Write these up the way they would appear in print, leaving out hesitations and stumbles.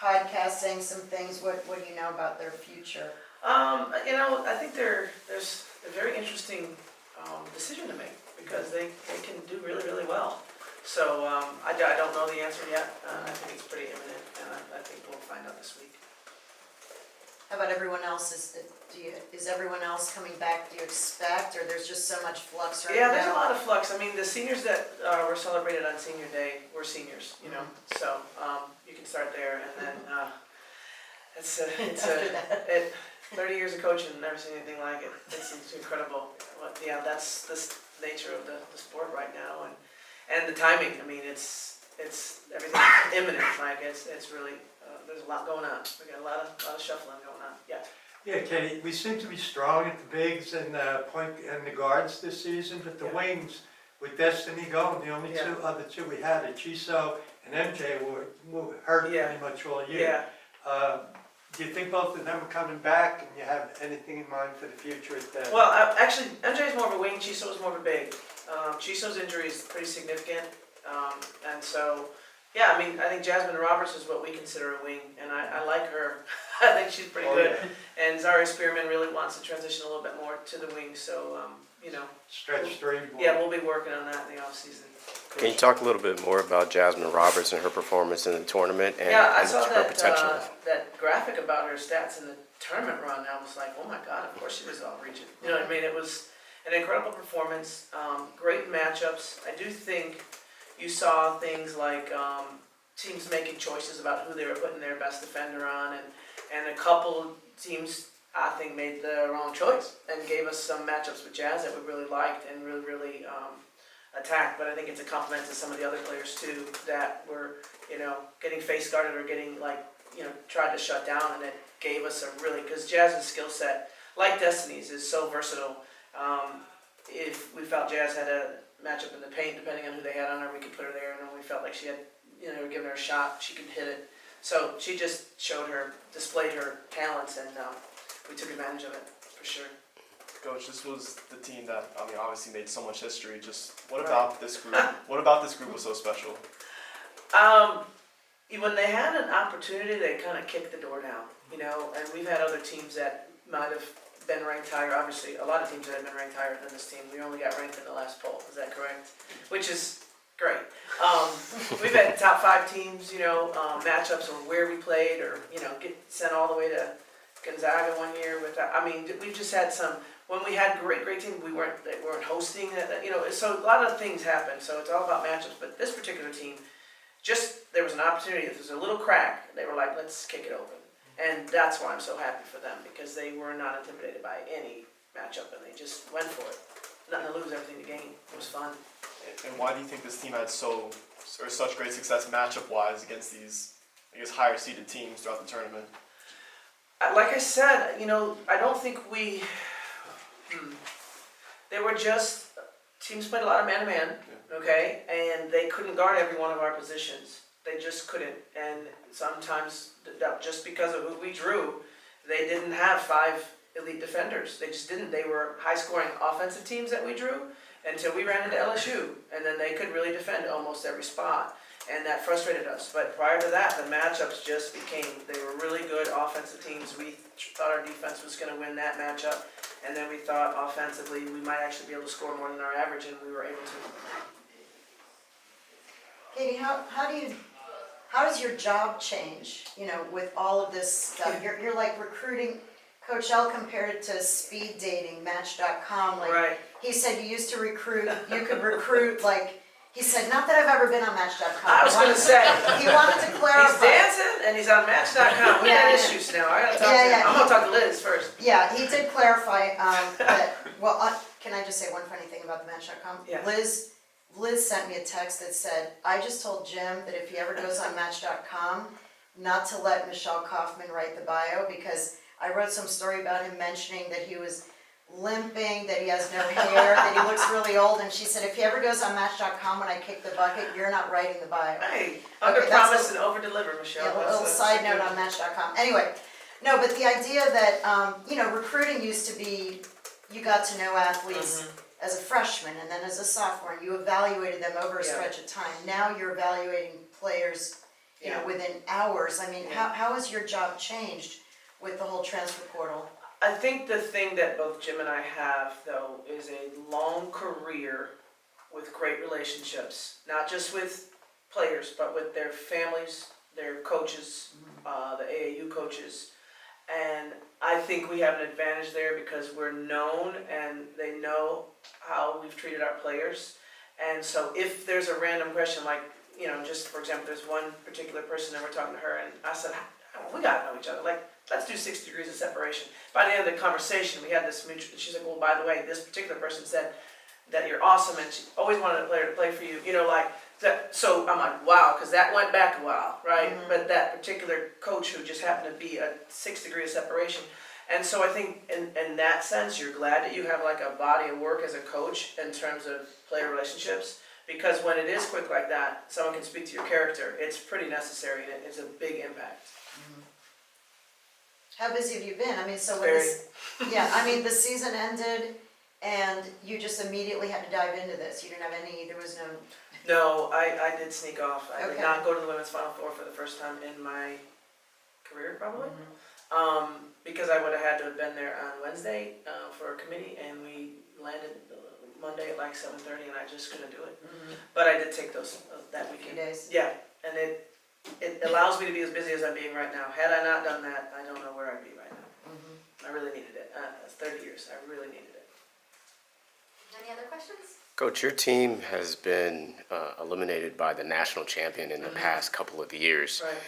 podcast saying some things. What do you know about their future? I think there's a very interesting decision to make because they can do really, really well. So I don't know the answer yet. I think it's pretty imminent, and I think we'll find out this week. How about everyone else? Is everyone else coming back, do you expect, or there's just so much flux right now? Yeah, there's a lot of flux. I mean, the seniors that were celebrated on senior day were seniors, so you can start there, and then it's 30 years of coaching, never seen anything like it. It's incredible. But yeah, that's the nature of the sport right now, and the timing. I mean, it's everything's imminent. Like it's really there's a lot going on. We got a lot of shuffling going on. Yeah. Yeah, Katie, we seem to be strong at the bigs and point and the guards this season, but the wings with Destiny going, the only other two we had, Chiso and MJ, were hurt pretty much all year. Yeah. Do you think both of them are coming back, and you have anything in mind for the future? Well, actually, MJ is more of a wing. Chiso is more of a big. Chiso's injury is pretty significant, and so. Yeah, I mean, I think Jasmine Roberts is what we consider a wing, and I like her. I think she's pretty good. Yeah. And Zari Spearman really wants to transition a little bit more to the wing, so, Stretch three. Yeah, we'll be working on that in the offseason. Can you talk a little bit more about Jasmine Roberts and her performance in the tournament and, I saw her potential? That graphic about her stats in the tournament run. I was like, oh my God, of course she was all region. You know what I mean? It was an incredible performance, great matchups. I do think you saw things like teams making choices about who they were putting their best defender on, and a couple teams, I think, made their own choice and gave us some matchups with Jazz that we really liked and really attacked. But I think it's a compliment to some of the other players too that were, getting face guarded or getting tried to shut down, and it gave us a really, because Jazz's skill set, like Destiny's, is so versatile. If we felt Jazz had a matchup in the paint, depending on who they had on her, we could put her there, and when we felt like she had, given her a shot, she could hit it. So she just displayed her talents, and we took advantage of it, for sure. Coach, this was the team that, obviously made so much history. Just what about this group? What about this group was so special? When they had an opportunity, they kind of kicked the door down, and we've had other teams that might have been ranked higher. Obviously, a lot of teams that have been ranked higher than this team. We only got ranked in the last poll. Is that correct? Which is great. We've had top 5 teams, matchups on where we played, or get sent all the way to Gonzaga one year. We've just had some. When we had great teams, they weren't hosting. So a lot of things happen. So it's all about matchups. But this particular team, there was an opportunity. If there's a little crack, they were like, let's kick it open. And that's why I'm so happy for them, because they were not intimidated by any matchup, and they just went for it. Nothing to lose, everything to gain. It was fun. And why do you think this team had such great success matchup-wise against these, higher seeded teams throughout the tournament? Like I said, I don't think they were just, teams played a lot of man-to-man, okay? And they couldn't guard every one of our positions. They just couldn't, and sometimes just because of who we drew, they didn't have 5 elite defenders. They just didn't. They were high-scoring offensive teams that we drew until we ran into LSU, and then they could really defend almost every spot, and that frustrated us. But prior to that, the matchups just they were really good offensive teams. We thought our defense was going to win that matchup, and then we thought offensively we might actually be able to score more than our average, and we were able to. Katie, how does your job change, with all of this stuff? You're like recruiting. Coach L compared it to speed dating, Match.com. Right. He said you used to recruit, you could recruit, he said, not that I've ever been on Match.com. I was going to say. He wanted to clarify. He's dancing and he's on Match.com. We got issues now. I got to talk to him. I'm going to talk to Liz first. Yeah, he did clarify that, can I just say one funny thing about the Match.com? Yeah. Liz sent me a text that said, I just told Jim that if he ever goes on Match.com, not to let Michelle Kaufman write the bio, because I wrote some story about him mentioning that he was limping, that he has no hair, that he looks really old, and she said, if he ever goes on Match.com when I kick the bucket, you're not writing the bio. Hey, under-promise and over-deliver, Michelle. Yeah, a little side note on Match.com. Anyway, no, but the idea that, recruiting used to be, you got to know athletes as a freshman and then as a sophomore, and you evaluated them over a stretch of time. Now you're evaluating players, you know, Yeah. within hours. I mean, Yeah. how has your job changed with the whole transfer portal? I think the thing that both Jim and I have, though, is a long career with great relationships, not just with players, but with their families, their coaches, the AAU coaches. And I think we have an advantage there because we're known and they know how we've treated our players. And so if there's a random question, like, you know, just for example, there's one particular person and we're talking to her and I said, we gotta know each other. Like, let's do 60 degrees of separation. By the end of the conversation, we had this mutual, she's like, well, by the way, this particular person said that you're awesome and she always wanted a player to play for you, you know, like that. So I'm like, wow, because that went back a while, right? Mhm. But that particular coach who just happened to be a 6 degree of separation. And so I think in that sense, you're glad that you have like a body of work as a coach in terms of player relationships. Because when it is quick like that, someone can speak to your character. It's pretty necessary and it's a big impact. How busy have you been? I mean, so when Very. this, yeah, I mean, the season ended and you just immediately had to dive into this. You didn't have any, there was no, No, I did sneak off. I did Okay. not go to the women's Final Four for the first time in my career, probably. Because I would have had to have been there on Wednesday for a committee, and we landed Monday at like 7:30, and I just couldn't do it. But I did take those that few weekend. days. Yeah, and it allows me to be as busy as I'm being right now. Had I not done that, I don't know where I'd be right now. I really needed it. It's 30 years. I really needed it. Any other questions? Coach, your team has been eliminated by the national champion in the past couple of years. Right.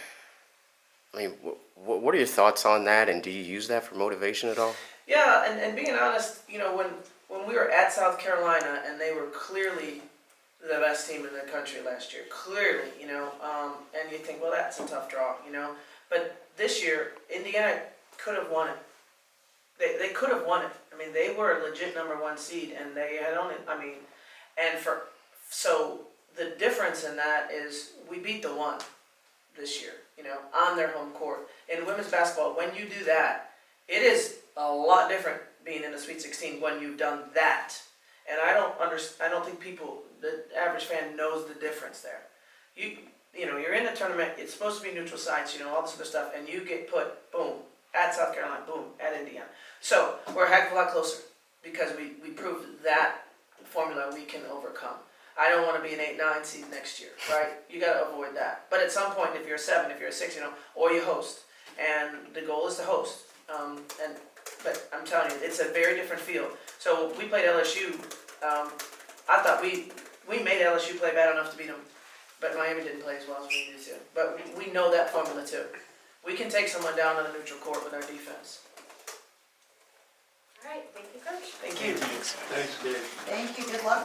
I mean, what are your thoughts on that, and do you use that for motivation at all? Yeah, and being honest, you know, when we were at South Carolina and they were clearly the best team in the country last year, clearly, you know, and you think, well, that's a tough draw, you know. But this year, Indiana could have won it. They could have won it. I mean, they were a legit #1 seed, and they had only, I mean, so the difference in that is we beat the one this year, you know, on their home court. In women's basketball, when you do that, it is a lot different being in the Sweet 16 when you've done that. And I don't think people, the average fan knows the difference there. You know, you're in the tournament, it's supposed to be neutral sites, you know, all this other stuff, and you get put, boom, at South Carolina, boom, at Indiana. So we're a heck of a lot closer because we proved that formula we can overcome. I don't want to be an 8-9 seed next year, right? You got to avoid that. But at some point, if you're a 7, if you're a 6, you know, or you host, and the goal is to host. But I'm telling you, it's a very different feel. So we played LSU. I thought we made LSU play bad enough to beat them, but Miami didn't play as well as we needed to. But we know that formula too. We can take someone down on a neutral court with our defense. All right, thank you, Coach. Thank you. Thanks, Dave. Thank you, good luck.